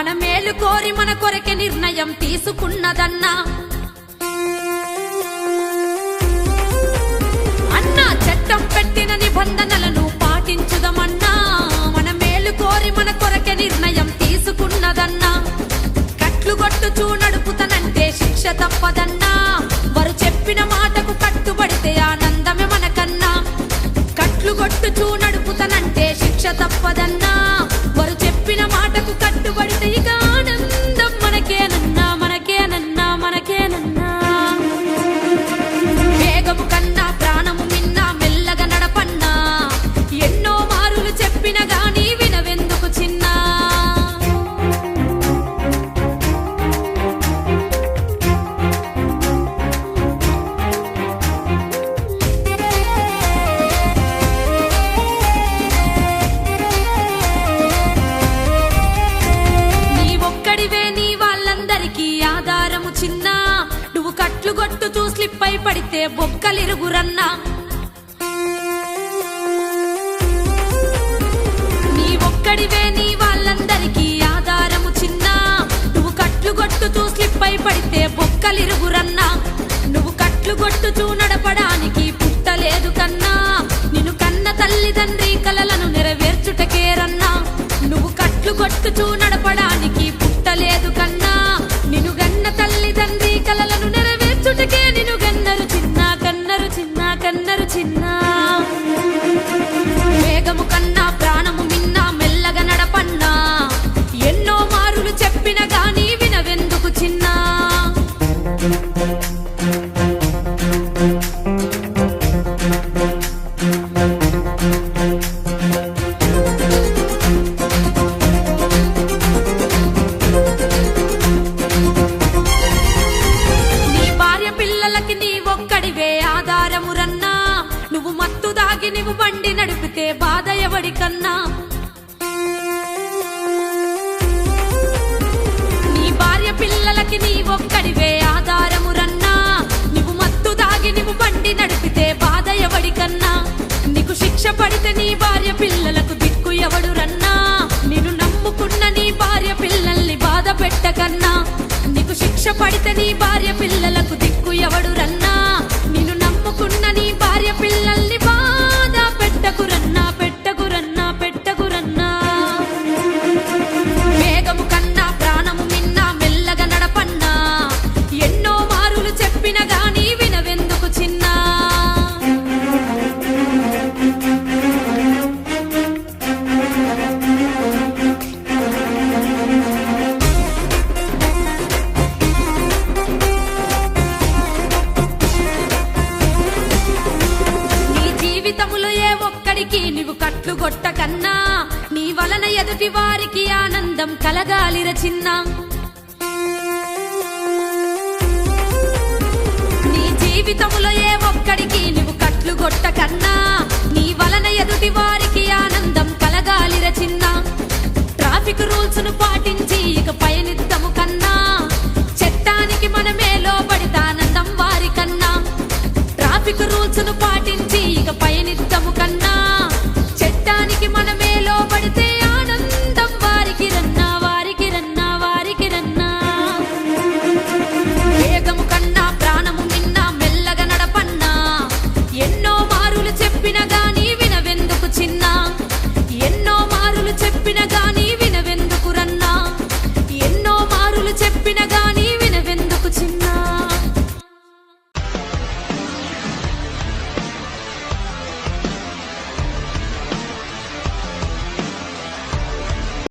మన మేలు కోరి మన కొరకే నిర్ణయం తీసుకున్నదన్నా. అన్నా చట్టం పెట్టిన నిబంధనలను పాటించుదమన్నా, మన మేలు కోరి మన కొరకే నిర్ణయం తీసుకున్నదన్నా. కట్లు కొట్టుచూ నడుపుతనంటే శిక్ష తప్పదన్నా, వారు చెప్పిన మాటకు కట్టుబడితే ఆనందమే మనకన్నా. కట్లు కొట్టుచూ నడుపుతనంటే శిక్ష తప్పదన్నా, వారు చెప్పిన మాటకు కట్టుబడితే ఇక ఆనందం మనకేనన్నా, మనకేనన్నా, మనకేనన్నా. వేగము కన్నా ప్రాణము మిన్నా మెల్లగా నడపన్నా, ఎన్నో మారులు చెప్పిన గాని వినవెందుకు చిన్నా. చిన్నా నువ్వు కట్లు కొట్టుచూ స్లిప్ అయి పడితే బొక్కలిరుగురన్నా. నీ ఒక్కడివే నీ వాళ్ళందరికీ ఆధారము చిన్నా, నువ్వు కట్లు కొట్టుచూ స్లిప్ అయి పడితే బొక్కలిరుగురన్నా. నువ్వు కట్లు కొట్టుచూ నడపడానికి పుట్టలేదు కన్నా, నిన్ను కన్న తల్లిదండ్రి కలలను నెరవేర్చుటకేరన్నా. నువ్వు కట్లు కొట్టుచూ నడపడానికి పుట్టలేదు కన్నా, నిన్ను గన్న తల్లిదండ్రి కలలను నెరవేర్చుటకే నిన్ను గన్నరు చిన్నా, కన్నరు చిన్నా, కన్నరు చిన్నా. వేగము కన్నా ప్రాణము మిన్నా మెల్లగా నడపన్నా, ఎన్నో మారులు చెప్పిన గాని వినవెందుకు చిన్నా. నువ్వు మత్తు దాగి నువ్వు బండి నడిపితే బాధ ఎవడికన్నా. నీ భార్య పిల్లలకి నీ ఒక్కడివే ఆధారమురన్నా, నువ్వు మత్తు దాగి నువ్వు బండి నడిపితే బాధ ఎవడికన్నా. నీకు శిక్ష పడితే నీ భార్య పిల్లలకు దిక్కు ఎవడురన్నా, నిన్ను నమ్ముకున్న నీ భార్య పిల్లల్ని బాధ పెట్టకన్నా. నీకు శిక్ష పడితే నీ భార్య పిల్లలకు దిక్కు ఎవడురన్నా, నిన్ను నమ్ముకున్న నీ భార్య పిల్లల్ని బాధ పెట్టకురన్నా, పెట్టకురన్నా, పెట్టకురన్నా. వేగము కన్నా ప్రాణము మిన్నా మెల్లగా నడపన్నా, ఎన్నో మారులు చెప్పిన గాని వినవెందుకు చిన్నా. నీవు కట్లు కొట్టకన్నా, నీ వలన ఎదుటి వారికి ఆనందం కలగాలిర చిన్నా. నీ జీవితములో ఏ ఒక్కడికి నువ్వు కట్లు కొట్టకన్నా, నీ వలన ఎదుటి వారికి ఆనందం కలగాలిర చిన్నా. ట్రాఫిక్ రూల్స్ ను పాటించి ఇక పై